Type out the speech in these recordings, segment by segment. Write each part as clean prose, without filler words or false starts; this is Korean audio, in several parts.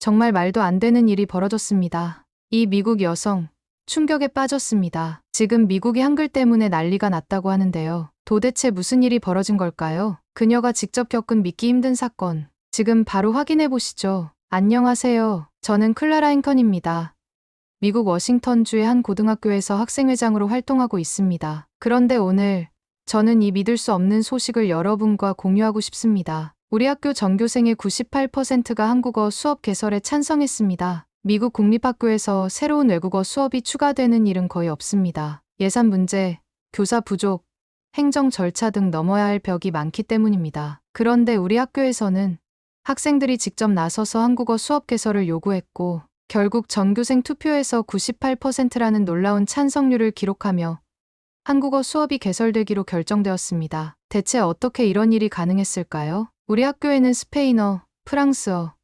정말 말도 안 되는 일이 벌어졌습니다. 이 미국 여성, 충격에 빠졌습니다. 지금 미국이 한글 때문에 난리가 났다고 하는데요. 도대체 무슨 일이 벌어진 걸까요? 그녀가 직접 겪은 믿기 힘든 사건. 지금 바로 확인해 보시죠. 안녕하세요. 저는 클라라 잉컨입니다. 미국 워싱턴주의 한 고등학교에서 학생회장으로 활동하고 있습니다. 그런데 오늘 저는 이 믿을 수 없는 소식을 여러분과 공유하고 싶습니다. 우리 학교 전교생의 98%가 한국어 수업 개설에 찬성했습니다. 미국 공립학교에서 새로운 외국어 수업이 추가되는 일은 거의 없습니다. 예산 문제, 교사 부족, 행정 절차 등 넘어야 할 벽이 많기 때문입니다. 그런데 우리 학교에서는 학생들이 직접 나서서 한국어 수업 개설을 요구했고 결국 전교생 투표에서 98%라는 놀라운 찬성률을 기록하며 한국어 수업이 개설되기로 결정되었습니다. 대체 어떻게 이런 일이 가능했을까요? 우리 학교에는 스페인어, 프랑스어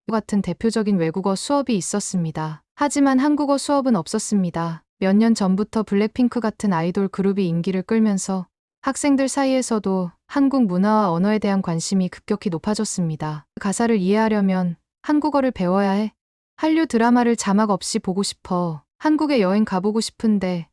같은 대표적인 외국어 수업이 있었습니다. 하지만 한국어 수업은 없었습니다. 몇 년 전부터 블랙핑크 같은 아이돌 그룹이 인기를 끌면서 학생들 사이에서도 한국 문화와 언어에 대한 관심이 급격히 높아졌습니다. 가사를 이해하려면 한국어를 배워야 해. 한류 드라마를 자막 없이 보고 싶어. 한국에 여행 가보고 싶은데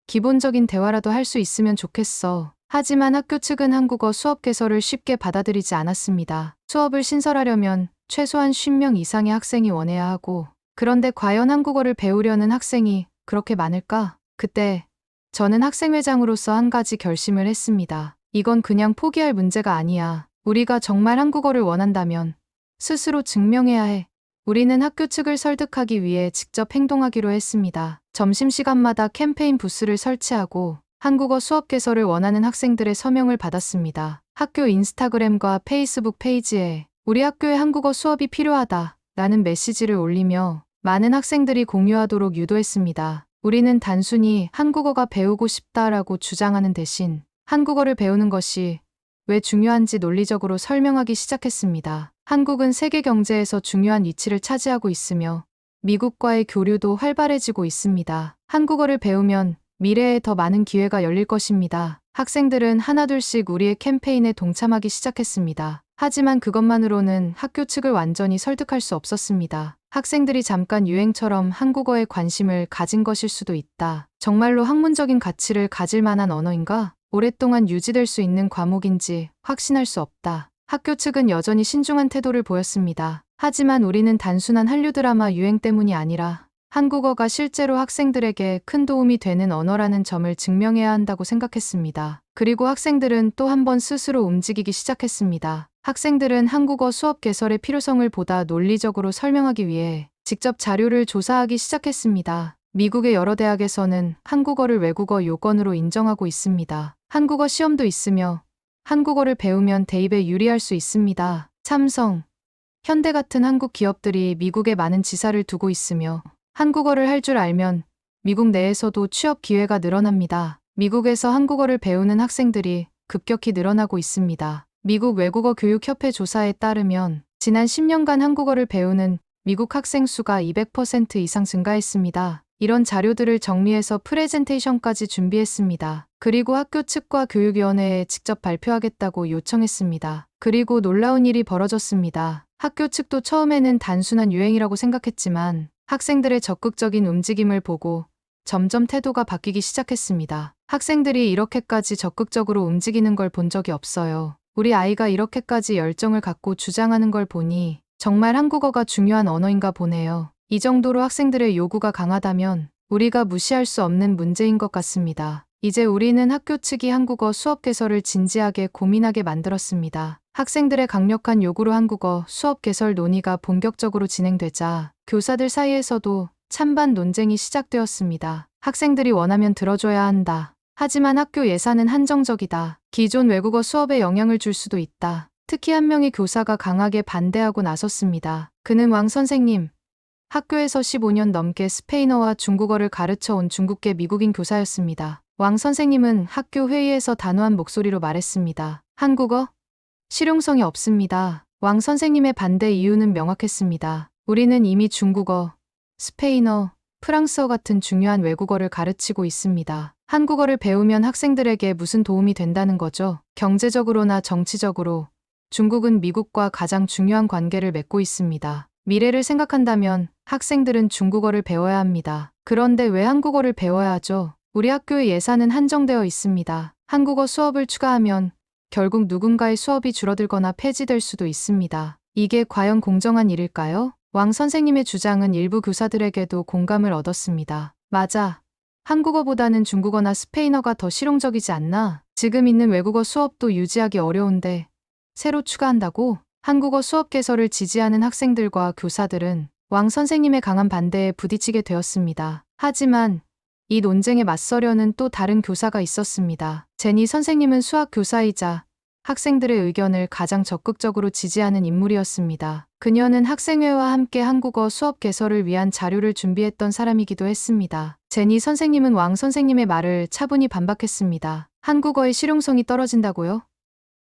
기본적인 대화라도 할 수 있으면 좋겠어. 하지만 학교 측은 한국어 수업 개설을 쉽게 받아들이지 않았습니다. 수업을 신설하려면 최소한 50명 이상의 학생이 원해야 하고, 그런데 과연 한국어를 배우려는 학생이 그렇게 많을까? 그때 저는 학생회장으로서 한 가지 결심을 했습니다. 이건 그냥 포기할 문제가 아니야. 우리가 정말 한국어를 원한다면 스스로 증명해야 해. 우리는 학교 측을 설득하기 위해 직접 행동하기로 했습니다. 점심시간마다 캠페인 부스를 설치하고 한국어 수업 개설을 원하는 학생들의 서명을 받았습니다. 학교 인스타그램과 페이스북 페이지에 우리 학교에 한국어 수업이 필요하다 라는 메시지를 올리며 많은 학생들이 공유하도록 유도했습니다. 우리는 단순히 한국어가 배우고 싶다라고 주장하는 대신 한국어를 배우는 것이 왜 중요한지 논리적으로 설명하기 시작했습니다. 한국은 세계 경제에서 중요한 위치를 차지하고 있으며 미국과의 교류도 활발해지고 있습니다. 한국어를 배우면 미래에 더 많은 기회가 열릴 것입니다. 학생들은 하나둘씩 우리의 캠페인에 동참하기 시작했습니다. 하지만 그것만으로는 학교 측을 완전히 설득할 수 없었습니다. 학생들이 잠깐 유행처럼 한국어에 관심을 가진 것일 수도 있다. 정말로 학문적인 가치를 가질 만한 언어인가? 오랫동안 유지될 수 있는 과목인지 확신할 수 없다. 학교 측은 여전히 신중한 태도를 보였습니다. 하지만 우리는 단순한 한류 드라마 유행 때문이 아니라 한국어가 실제로 학생들에게 큰 도움이 되는 언어라는 점을 증명해야 한다고 생각했습니다. 그리고 학생들은 또 한 번 스스로 움직이기 시작했습니다. 학생들은 한국어 수업 개설의 필요성을 보다 논리적으로 설명하기 위해 직접 자료를 조사하기 시작했습니다. 미국의 여러 대학에서는 한국어를 외국어 요건으로 인정하고 있습니다. 한국어 시험도 있으며 한국어를 배우면 대입에 유리할 수 있습니다. 삼성, 현대 같은 한국 기업들이 미국에 많은 지사를 두고 있으며 한국어를 할 줄 알면 미국 내에서도 취업 기회가 늘어납니다. 미국에서 한국어를 배우는 학생들이 급격히 늘어나고 있습니다. 미국 외국어 교육협회 조사에 따르면 지난 10년간 한국어를 배우는 미국 학생 수가 200% 이상 증가했습니다. 이런 자료들을 정리해서 프레젠테이션까지 준비했습니다. 그리고 학교 측과 교육위원회에 직접 발표하겠다고 요청했습니다. 그리고 놀라운 일이 벌어졌습니다. 학교 측도 처음에는 단순한 유행이라고 생각했지만 학생들의 적극적인 움직임을 보고 점점 태도가 바뀌기 시작했습니다. 학생들이 이렇게까지 적극적으로 움직이는 걸 본 적이 없어요. 우리 아이가 이렇게까지 열정을 갖고 주장하는 걸 보니 정말 한국어가 중요한 언어인가 보네요. 이 정도로 학생들의 요구가 강하다면 우리가 무시할 수 없는 문제인 것 같습니다. 이제 우리는 학교 측이 한국어 수업 개설을 진지하게 고민하게 만들었습니다. 학생들의 강력한 요구로 한국어 수업 개설 논의가 본격적으로 진행되자 교사들 사이에서도 찬반 논쟁이 시작되었습니다. 학생들이 원하면 들어줘야 한다. 하지만 학교 예산은 한정적이다. 기존 외국어 수업에 영향을 줄 수도 있다. 특히 한 명의 교사가 강하게 반대하고 나섰습니다. 그는 왕 선생님, 학교에서 15년 넘게 스페인어와 중국어를 가르쳐 온 중국계 미국인 교사였습니다. 왕 선생님은 학교 회의에서 단호한 목소리로 말했습니다. 한국어? 실용성이 없습니다. 왕 선생님의 반대 이유는 명확했습니다. 우리는 이미 중국어, 스페인어, 프랑스어 같은 중요한 외국어를 가르치고 있습니다. 한국어를 배우면 학생들에게 무슨 도움이 된다는 거죠? 경제적으로나 정치적으로 중국은 미국과 가장 중요한 관계를 맺고 있습니다. 미래를 생각한다면 학생들은 중국어를 배워야 합니다. 그런데 왜 한국어를 배워야 하죠? 우리 학교의 예산은 한정되어 있습니다. 한국어 수업을 추가하면 결국 누군가의 수업이 줄어들거나 폐지될 수도 있습니다. 이게 과연 공정한 일일까요? 왕 선생님의 주장은 일부 교사들에게도 공감을 얻었습니다. 맞아. 한국어보다는 중국어나 스페인어가 더 실용적이지 않나? 지금 있는 외국어 수업도 유지하기 어려운데 새로 추가한다고? 한국어 수업 개설을 지지하는 학생들과 교사들은 왕 선생님의 강한 반대에 부딪히게 되었습니다. 하지만 이 논쟁에 맞서려는 또 다른 교사가 있었습니다. 제니 선생님은 수학 교사이자 학생들의 의견을 가장 적극적으로 지지하는 인물이었습니다. 그녀는 학생회와 함께 한국어 수업 개설을 위한 자료를 준비했던 사람이기도 했습니다. 제니 선생님은 왕 선생님의 말을 차분히 반박했습니다. 한국어의 실용성이 떨어진다고요?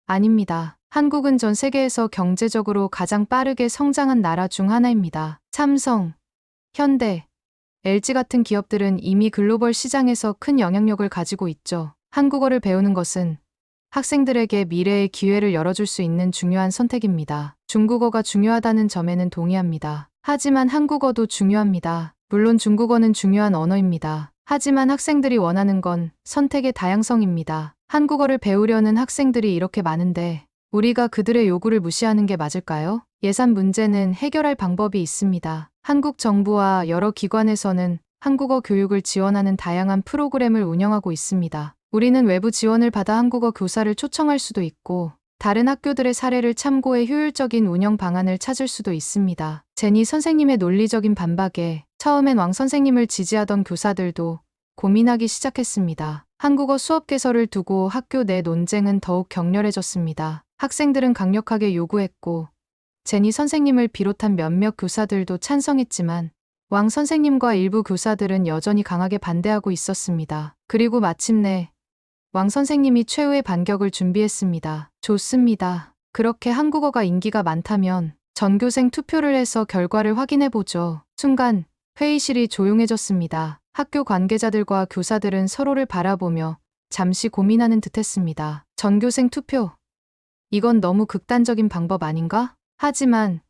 아닙니다. 한국은 전 세계에서 경제적으로 가장 빠르게 성장한 나라 중 하나입니다. 삼성, 현대, LG 같은 기업들은 이미 글로벌 시장에서 큰 영향력을 가지고 있죠. 한국어를 배우는 것은 학생들에게 미래의 기회를 열어줄 수 있는 중요한 선택입니다. 중국어가 중요하다는 점에는 동의합니다. 하지만 한국어도 중요합니다. 물론 중국어는 중요한 언어입니다. 하지만 학생들이 원하는 건 선택의 다양성입니다. 한국어를 배우려는 학생들이 이렇게 많은데 우리가 그들의 요구를 무시하는 게 맞을까요? 예산 문제는 해결할 방법이 있습니다. 한국 정부와 여러 기관에서는 한국어 교육을 지원하는 다양한 프로그램을 운영하고 있습니다. 우리는 외부 지원을 받아 한국어 교사를 초청할 수도 있고 다른 학교들의 사례를 참고해 효율적인 운영 방안을 찾을 수도 있습니다. 제니 선생님의 논리적인 반박에 처음엔 왕 선생님을 지지하던 교사들도 고민하기 시작했습니다. 한국어 수업 개설을 두고 학교 내 논쟁은 더욱 격렬해졌습니다. 학생들은 강력하게 요구했고 제니 선생님을 비롯한 몇몇 교사들도 찬성했지만 왕 선생님과 일부 교사들은 여전히 강하게 반대하고 있었습니다. 그리고 마침내 왕 선생님이 최후의 반격을 준비했습니다. 좋습니다. 그렇게 한국어가 인기가 많다면 전교생 투표를 해서 결과를 확인해보죠. 순간 회의실이 조용해졌습니다. 학교 관계자들과 교사들은 서로를 바라보며 잠시 고민하는 듯했습니다. 전교생 투표. 이건 너무 극단적인 방법 아닌가? 하지만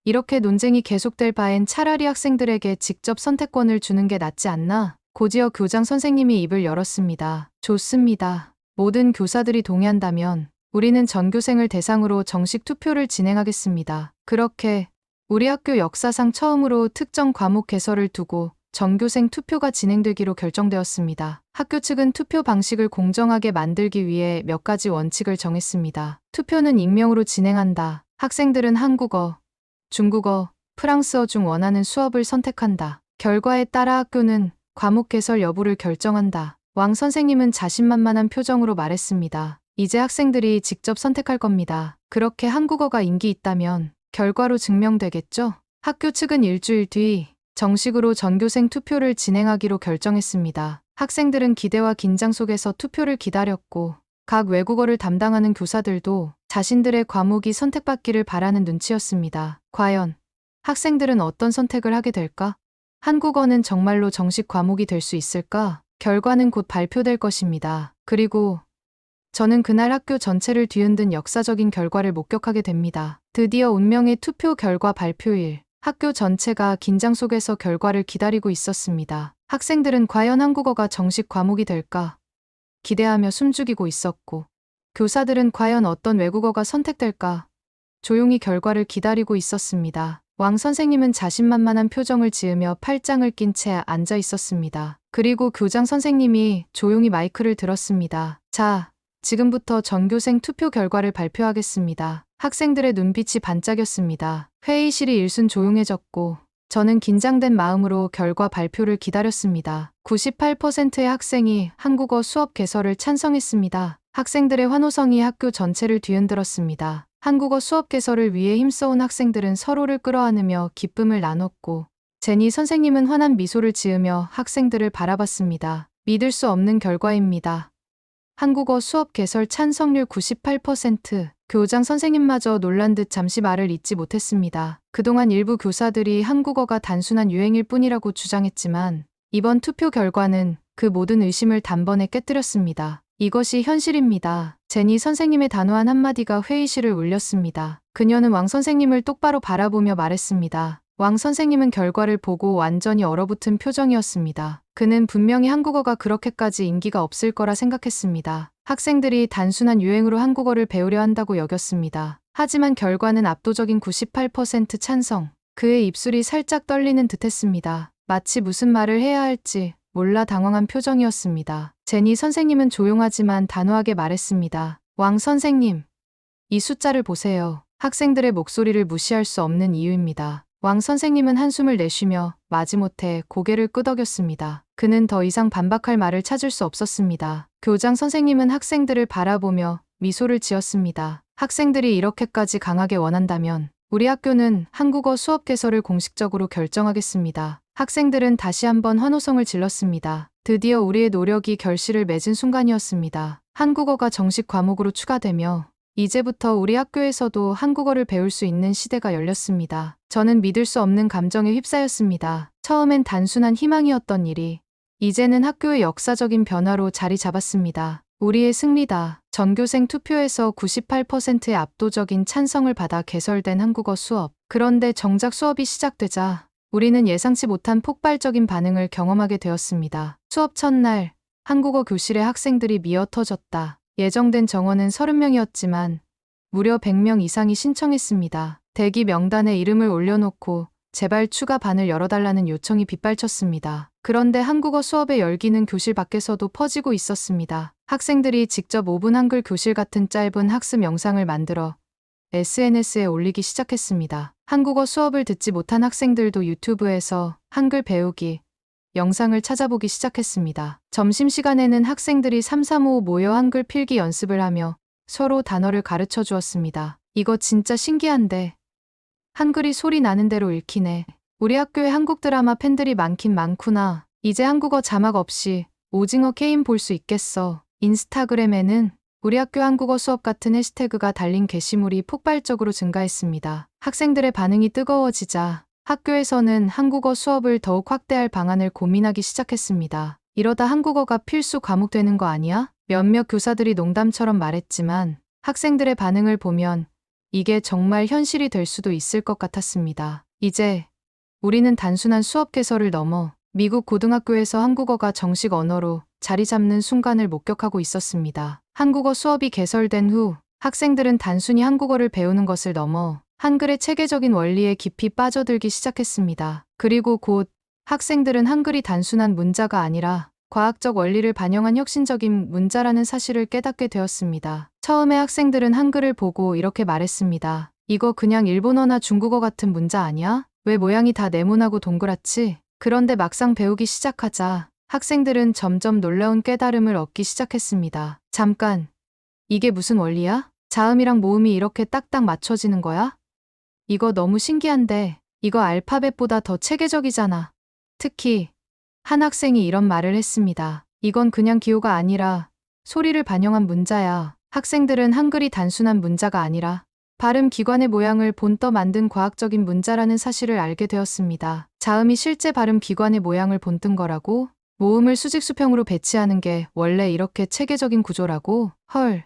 이렇게 논쟁이 계속될 바엔 차라리 학생들에게 직접 선택권을 주는 게 낫지 않나? 곧이어 교장 선생님이 입을 열었습니다. 좋습니다. 모든 교사들이 동의한다면 우리는 전교생을 대상으로 정식 투표를 진행하겠습니다. 그렇게 우리 학교 역사상 처음으로 특정 과목 개설을 두고 전교생 투표가 진행되기로 결정되었습니다. 학교 측은 투표 방식을 공정하게 만들기 위해 몇 가지 원칙을 정했습니다. 투표는 익명으로 진행한다. 학생들은 한국어, 중국어, 프랑스어 중 원하는 수업을 선택한다. 결과에 따라 학교는 과목 개설 여부를 결정한다. 왕 선생님은 자신만만한 표정으로 말했습니다. 이제 학생들이 직접 선택할 겁니다. 그렇게 한국어가 인기 있다면 결과로 증명되겠죠? 학교 측은 일주일 뒤 정식으로 전교생 투표를 진행하기로 결정했습니다. 학생들은 기대와 긴장 속에서 투표를 기다렸고 각 외국어를 담당하는 교사들도 자신들의 과목이 선택받기를 바라는 눈치였습니다. 과연 학생들은 어떤 선택을 하게 될까? 한국어는 정말로 정식 과목이 될 수 있을까? 결과는 곧 발표될 것입니다. 그리고 저는 그날 학교 전체를 뒤흔든 역사적인 결과를 목격하게 됩니다. 드디어 운명의 투표 결과 발표일. 학교 전체가 긴장 속에서 결과를 기다리고 있었습니다. 학생들은 과연 한국어가 정식 과목이 될까 기대하며 숨죽이고 있었고 교사들은 과연 어떤 외국어가 선택될까 조용히 결과를 기다리고 있었습니다. 왕 선생님은 자신만만한 표정을 지으며 팔짱을 낀 채 앉아 있었습니다. 그리고 교장 선생님이 조용히 마이크를 들었습니다. 자, 지금부터 전교생 투표 결과를 발표하겠습니다. 학생들의 눈빛이 반짝였습니다. 회의실이 일순 조용해졌고 저는 긴장된 마음으로 결과 발표를 기다렸습니다. 98%의 학생이 한국어 수업 개설을 찬성했습니다. 학생들의 환호성이 학교 전체를 뒤흔들었습니다. 한국어 수업 개설을 위해 힘써온 학생들은 서로를 끌어안으며 기쁨을 나눴고 제니 선생님은 환한 미소를 지으며 학생들을 바라봤습니다. 믿을 수 없는 결과입니다. 한국어 수업 개설 찬성률 98%. 교장 선생님마저 놀란 듯 잠시 말을 잇지 못했습니다. 그동안 일부 교사들이 한국어가 단순한 유행일 뿐이라고 주장했지만 이번 투표 결과는 그 모든 의심을 단번에 깨뜨렸습니다. 이것이 현실입니다. 제니 선생님의 단호한 한마디가 회의실을 울렸습니다. 그녀는 왕 선생님을 똑바로 바라보며 말했습니다. 왕 선생님은 결과를 보고 완전히 얼어붙은 표정이었습니다. 그는 분명히 한국어가 그렇게까지 인기가 없을 거라 생각했습니다. 학생들이 단순한 유행으로 한국어를 배우려 한다고 여겼습니다. 하지만 결과는 압도적인 98% 찬성. 그의 입술이 살짝 떨리는 듯했습니다. 마치 무슨 말을 해야 할지 몰라 당황한 표정이었습니다. 제니 선생님은 조용하지만 단호하게 말했습니다. 왕 선생님, 이 숫자를 보세요. 학생들의 목소리를 무시할 수 없는 이유입니다. 왕 선생님은 한숨을 내쉬며 마지못해 고개를 끄덕였습니다. 그는 더 이상 반박할 말을 찾을 수 없었습니다. 교장 선생님은 학생들을 바라보며 미소를 지었습니다. 학생들이 이렇게까지 강하게 원한다면 우리 학교는 한국어 수업 개설을 공식적으로 결정하겠습니다. 학생들은 다시 한번 환호성을 질렀습니다. 드디어 우리의 노력이 결실을 맺은 순간이었습니다. 한국어가 정식 과목으로 추가되며 이제부터 우리 학교에서도 한국어를 배울 수 있는 시대가 열렸습니다. 저는 믿을 수 없는 감정에 휩싸였습니다. 처음엔 단순한 희망이었던 일이 이제는 학교의 역사적인 변화로 자리 잡았습니다. 우리의 승리다. 전교생 투표에서 98%의 압도적인 찬성을 받아 개설된 한국어 수업. 그런데 정작 수업이 시작되자 우리는 예상치 못한 폭발적인 반응을 경험하게 되었습니다. 수업 첫날, 한국어 교실의 학생들이 미어터졌다. 예정된 정원은 30명이었지만 무려 100명 이상이 신청했습니다. 대기 명단에 이름을 올려놓고 제발 추가 반을 열어달라는 요청이 빗발쳤습니다. 그런데 한국어 수업의 열기는 교실 밖에서도 퍼지고 있었습니다. 학생들이 직접 5분 한글 교실 같은 짧은 학습 영상을 만들어 SNS에 올리기 시작했습니다. 한국어 수업을 듣지 못한 학생들도 유튜브에서 한글 배우기 영상을 찾아보기 시작했습니다. 점심시간에는 학생들이 335 모여 한글 필기 연습을 하며 서로 단어를 가르쳐 주었습니다. 이거 진짜 신기한데. 한글이 소리 나는 대로 읽히네. 우리 학교에 한국 드라마 팬들이 많긴 많구나. 이제 한국어 자막 없이 오징어 게임 볼 수 있겠어. 인스타그램에는 우리 학교 한국어 수업 같은 해시태그가 달린 게시물이 폭발적으로 증가했습니다. 학생들의 반응이 뜨거워지자 학교에서는 한국어 수업을 더욱 확대할 방안을 고민하기 시작했습니다. 이러다 한국어가 필수 과목 되는 거 아니야? 몇몇 교사들이 농담처럼 말했지만 학생들의 반응을 보면 이게 정말 현실이 될 수도 있을 것 같았습니다. 이제 우리는 단순한 수업 개설을 넘어 미국 고등학교에서 한국어가 정식 언어로 자리 잡는 순간을 목격하고 있었습니다. 한국어 수업이 개설된 후 학생들은 단순히 한국어를 배우는 것을 넘어 한글의 체계적인 원리에 깊이 빠져들기 시작했습니다. 그리고 곧 학생들은 한글이 단순한 문자가 아니라 과학적 원리를 반영한 혁신적인 문자라는 사실을 깨닫게 되었습니다. 처음에 학생들은 한글을 보고 이렇게 말했습니다. 이거 그냥 일본어나 중국어 같은 문자 아니야? 왜 모양이 다 네모나고 동그랗지? 그런데 막상 배우기 시작하자 학생들은 점점 놀라운 깨달음을 얻기 시작했습니다. 잠깐, 이게 무슨 원리야? 자음이랑 모음이 이렇게 딱딱 맞춰지는 거야? 이거 너무 신기한데, 이거 알파벳보다 더 체계적이잖아. 특히 한 학생이 이런 말을 했습니다. 이건 그냥 기호가 아니라 소리를 반영한 문자야. 학생들은 한글이 단순한 문자가 아니라 발음 기관의 모양을 본떠 만든 과학적인 문자라는 사실을 알게 되었습니다. 자음이 실제 발음 기관의 모양을 본뜬 거라고? 모음을 수직수평으로 배치하는 게 원래 이렇게 체계적인 구조라고? 헐,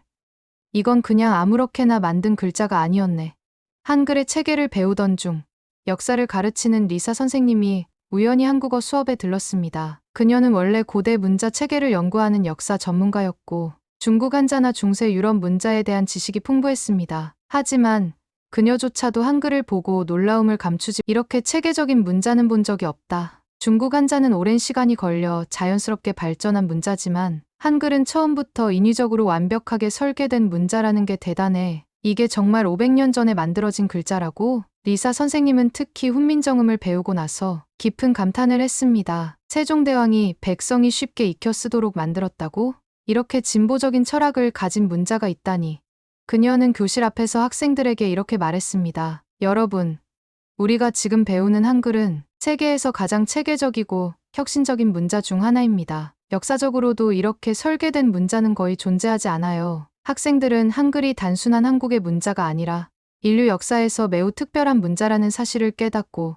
이건 그냥 아무렇게나 만든 글자가 아니었네. 한글의 체계를 배우던 중 역사를 가르치는 리사 선생님이 우연히 한국어 수업에 들렀습니다. 그녀는 원래 고대 문자 체계를 연구하는 역사 전문가였고 중국 한자나 중세 유럽 문자에 대한 지식이 풍부했습니다. 하지만 그녀조차도 한글을 보고 놀라움을 감추지 이렇게 체계적인 문자는 본 적이 없다. 중국 한자는 오랜 시간이 걸려 자연스럽게 발전한 문자지만 한글은 처음부터 인위적으로 완벽하게 설계된 문자라는 게 대단해. 이게 정말 500년 전에 만들어진 글자라고? 리사 선생님은 특히 훈민정음을 배우고 나서 깊은 감탄을 했습니다. 세종대왕이 백성이 쉽게 익혀 쓰도록 만들었다고? 이렇게 진보적인 철학을 가진 문자가 있다니. 그녀는 교실 앞에서 학생들에게 이렇게 말했습니다. 여러분, 우리가 지금 배우는 한글은 세계에서 가장 체계적이고 혁신적인 문자 중 하나입니다. 역사적으로도 이렇게 설계된 문자는 거의 존재하지 않아요. 학생들은 한글이 단순한 한국의 문자가 아니라 인류 역사에서 매우 특별한 문자라는 사실을 깨닫고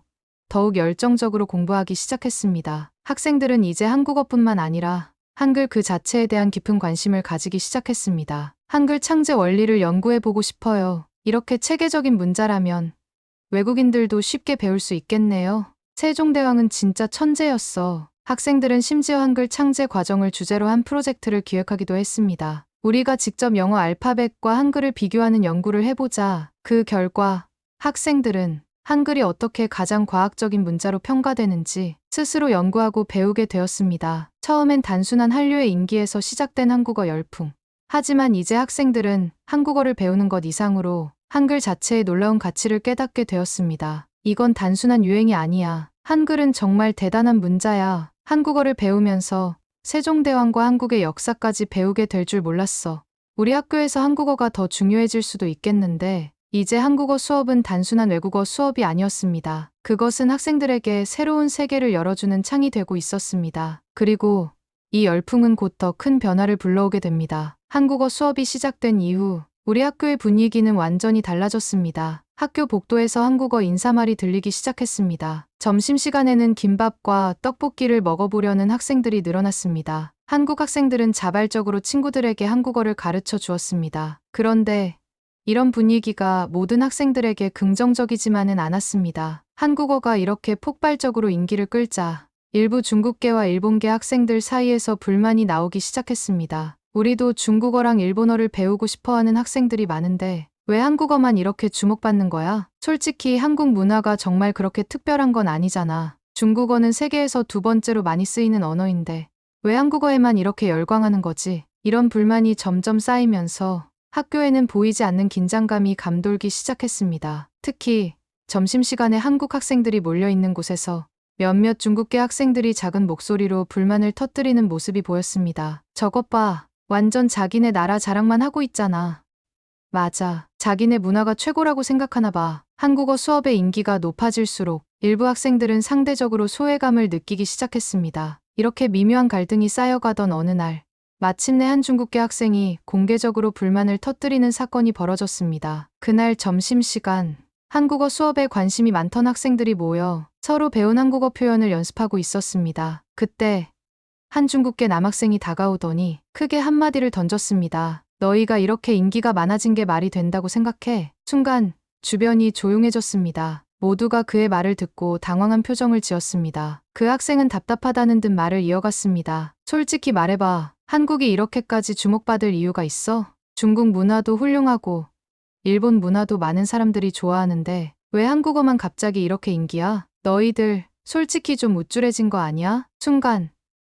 더욱 열정적으로 공부하기 시작했습니다. 학생들은 이제 한국어뿐만 아니라 한글 그 자체에 대한 깊은 관심을 가지기 시작했습니다. 한글 창제 원리를 연구해보고 싶어요. 이렇게 체계적인 문자라면 외국인들도 쉽게 배울 수 있겠네요. 세종대왕은 진짜 천재였어. 학생들은 심지어 한글 창제 과정을 주제로 한 프로젝트를 기획하기도 했습니다. 우리가 직접 영어 알파벳과 한글을 비교하는 연구를 해보자. 그 결과 학생들은 한글이 어떻게 가장 과학적인 문자로 평가되는지 스스로 연구하고 배우게 되었습니다. 처음엔 단순한 한류의 인기에서 시작된 한국어 열풍. 하지만 이제 학생들은 한국어를 배우는 것 이상으로 한글 자체의 놀라운 가치를 깨닫게 되었습니다. 이건 단순한 유행이 아니야. 한글은 정말 대단한 문자야. 한국어를 배우면서 세종대왕과 한국의 역사까지 배우게 될 줄 몰랐어. 우리 학교에서 한국어가 더 중요해질 수도 있겠는데 이제 한국어 수업은 단순한 외국어 수업이 아니었습니다. 그것은 학생들에게 새로운 세계를 열어주는 창이 되고 있었습니다. 그리고 이 열풍은 곧 더 큰 변화를 불러오게 됩니다. 한국어 수업이 시작된 이후 우리 학교의 분위기는 완전히 달라졌습니다. 학교 복도에서 한국어 인사말이 들리기 시작했습니다. 점심시간에는 김밥과 떡볶이를 먹어보려는 학생들이 늘어났습니다. 한국 학생들은 자발적으로 친구들에게 한국어를 가르쳐 주었습니다. 그런데 이런 분위기가 모든 학생들에게 긍정적이지만은 않았습니다. 한국어가 이렇게 폭발적으로 인기를 끌자 일부 중국계와 일본계 학생들 사이에서 불만이 나오기 시작했습니다. 우리도 중국어랑 일본어를 배우고 싶어하는 학생들이 많은데 왜 한국어만 이렇게 주목받는 거야? 솔직히 한국 문화가 정말 그렇게 특별한 건 아니잖아. 중국어는 세계에서 두 번째로 많이 쓰이는 언어인데 왜 한국어에만 이렇게 열광하는 거지? 이런 불만이 점점 쌓이면서 학교에는 보이지 않는 긴장감이 감돌기 시작했습니다. 특히 점심시간에 한국 학생들이 몰려있는 곳에서 몇몇 중국계 학생들이 작은 목소리로 불만을 터뜨리는 모습이 보였습니다. 저것 봐. 완전 자기네 나라 자랑만 하고 있잖아. 맞아. 자기네 문화가 최고라고 생각하나 봐. 한국어 수업의 인기가 높아질수록 일부 학생들은 상대적으로 소외감을 느끼기 시작했습니다. 이렇게 미묘한 갈등이 쌓여가던 어느 날, 마침내 한 중국계 학생이 공개적으로 불만을 터뜨리는 사건이 벌어졌습니다. 그날 점심시간, 한국어 수업에 관심이 많던 학생들이 모여 서로 배운 한국어 표현을 연습하고 있었습니다. 그때 한 중국계 남학생이 다가오더니 크게 한마디를 던졌습니다. 너희가 이렇게 인기가 많아진 게 말이 된다고 생각해? 순간 주변이 조용해졌습니다. 모두가 그의 말을 듣고 당황한 표정을 지었습니다. 그 학생은 답답하다는 듯 말을 이어갔습니다. 솔직히 말해봐. 한국이 이렇게까지 주목받을 이유가 있어? 중국 문화도 훌륭하고 일본 문화도 많은 사람들이 좋아하는데 왜 한국어만 갑자기 이렇게 인기야? 너희들 솔직히 좀 우쭐해진 거 아니야? 순간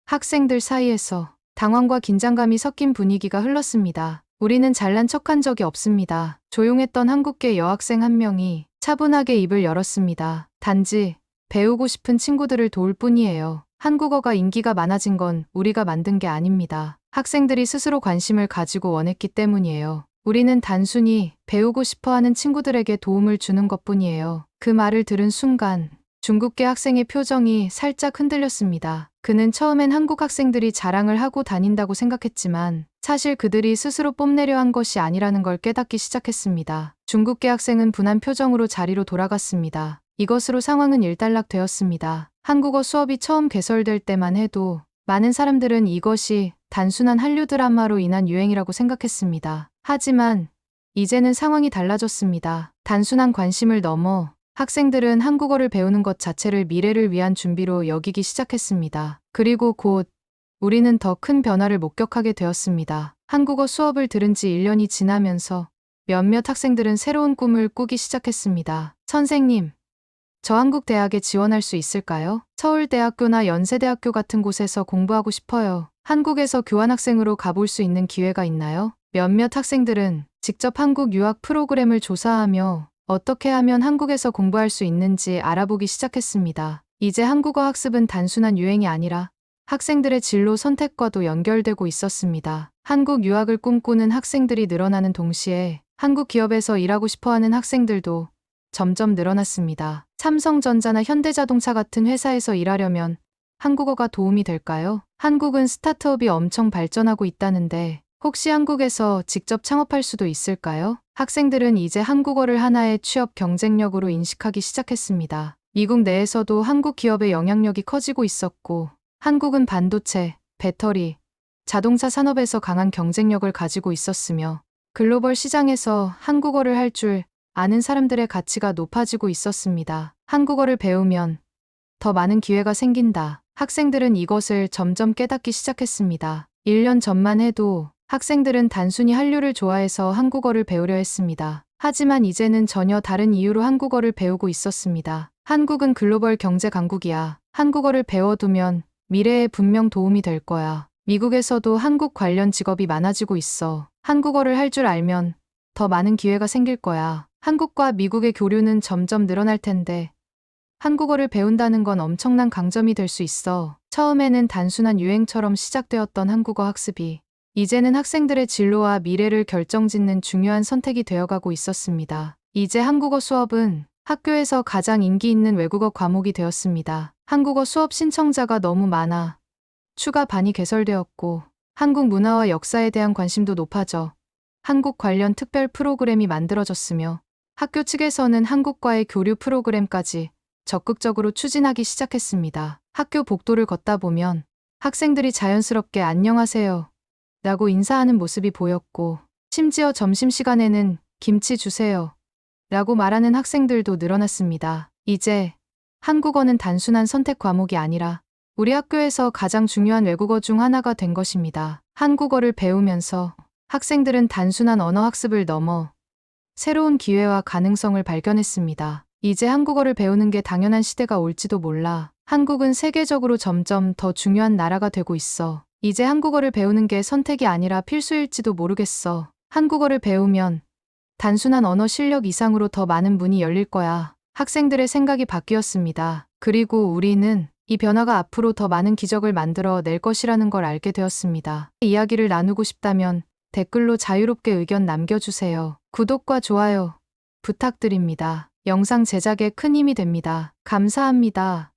학생들 사이에서 당황과 긴장감이 섞인 분위기가 흘렀습니다. 우리는 잘난 척한 적이 없습니다. 조용했던 한국계 여학생 한 명이 차분하게 입을 열었습니다. 단지 배우고 싶은 친구들을 도울 뿐이에요. 한국어가 인기가 많아진 건 우리가 만든 게 아닙니다. 학생들이 스스로 관심을 가지고 원했기 때문이에요. 우리는 단순히 배우고 싶어하는 친구들에게 도움을 주는 것뿐이에요. 그 말을 들은 순간 중국계 학생의 표정이 살짝 흔들렸습니다. 그는 처음엔 한국 학생들이 자랑을 하고 다닌다고 생각했지만 사실 그들이 스스로 뽐내려 한 것이 아니라는 걸 깨닫기 시작했습니다. 중국계 학생은 분한 표정으로 자리로 돌아갔습니다. 이것으로 상황은 일단락되었습니다. 한국어 수업이 처음 개설될 때만 해도 많은 사람들은 이것이 단순한 한류 드라마로 인한 유행이라고 생각했습니다. 하지만 이제는 상황이 달라졌습니다. 단순한 관심을 넘어 학생들은 한국어를 배우는 것 자체를 미래를 위한 준비로 여기기 시작했습니다. 그리고 곧 우리는 더 큰 변화를 목격하게 되었습니다. 한국어 수업을 들은 지 1년이 지나면서 몇몇 학생들은 새로운 꿈을 꾸기 시작했습니다. 선생님, 저 한국 대학에 지원할 수 있을까요? 서울대학교나 연세대학교 같은 곳에서 공부하고 싶어요. 한국에서 교환학생으로 가볼 수 있는 기회가 있나요? 몇몇 학생들은 직접 한국 유학 프로그램을 조사하며 어떻게 하면 한국에서 공부할 수 있는지 알아보기 시작했습니다. 이제 한국어 학습은 단순한 유행이 아니라 학생들의 진로 선택과도 연결되고 있었습니다. 한국 유학을 꿈꾸는 학생들이 늘어나는 동시에 한국 기업에서 일하고 싶어하는 학생들도 점점 늘어났습니다. 삼성전자나 현대자동차 같은 회사에서 일하려면 한국어가 도움이 될까요? 한국은 스타트업이 엄청 발전하고 있다는데 혹시 한국에서 직접 창업할 수도 있을까요? 학생들은 이제 한국어를 하나의 취업 경쟁력으로 인식하기 시작했습니다. 미국 내에서도 한국 기업의 영향력이 커지고 있었고 한국은 반도체, 배터리, 자동차 산업에서 강한 경쟁력을 가지고 있었으며 글로벌 시장에서 한국어를 할 줄 아는 사람들의 가치가 높아지고 있었습니다. 한국어를 배우면 더 많은 기회가 생긴다. 학생들은 이것을 점점 깨닫기 시작했습니다. 1년 전만 해도 학생들은 단순히 한류를 좋아해서 한국어를 배우려 했습니다. 하지만 이제는 전혀 다른 이유로 한국어를 배우고 있었습니다. 한국은 글로벌 경제 강국이야. 한국어를 배워두면 미래에 분명 도움이 될 거야. 미국에서도 한국 관련 직업이 많아지고 있어. 한국어를 할 줄 알면 더 많은 기회가 생길 거야. 한국과 미국의 교류는 점점 늘어날 텐데 한국어를 배운다는 건 엄청난 강점이 될 수 있어. 처음에는 단순한 유행처럼 시작되었던 한국어 학습이 이제는 학생들의 진로와 미래를 결정짓는 중요한 선택이 되어가고 있었습니다. 이제 한국어 수업은 학교에서 가장 인기 있는 외국어 과목이 되었습니다. 한국어 수업 신청자가 너무 많아 추가 반이 개설되었고 한국 문화와 역사에 대한 관심도 높아져 한국 관련 특별 프로그램이 만들어졌으며 학교 측에서는 한국과의 교류 프로그램까지 적극적으로 추진하기 시작했습니다. 학교 복도를 걷다 보면 학생들이 자연스럽게 안녕하세요 라고 인사하는 모습이 보였고 심지어 점심시간에는 김치 주세요 라고 말하는 학생들도 늘어났습니다. 이제 한국어는 단순한 선택 과목이 아니라 우리 학교에서 가장 중요한 외국어 중 하나가 된 것입니다. 한국어를 배우면서 학생들은 단순한 언어 학습을 넘어 새로운 기회와 가능성을 발견했습니다. 이제 한국어를 배우는 게 당연한 시대가 올지도 몰라. 한국은 세계적으로 점점 더 중요한 나라가 되고 있어. 이제 한국어를 배우는 게 선택이 아니라 필수일지도 모르겠어. 한국어를 배우면 단순한 언어 실력 이상으로 더 많은 문이 열릴 거야. 학생들의 생각이 바뀌었습니다. 그리고 우리는 이 변화가 앞으로 더 많은 기적을 만들어 낼 것이라는 걸 알게 되었습니다. 이야기를 나누고 싶다면 댓글로 자유롭게 의견 남겨주세요. 구독과 좋아요 부탁드립니다. 영상 제작에 큰 힘이 됩니다. 감사합니다.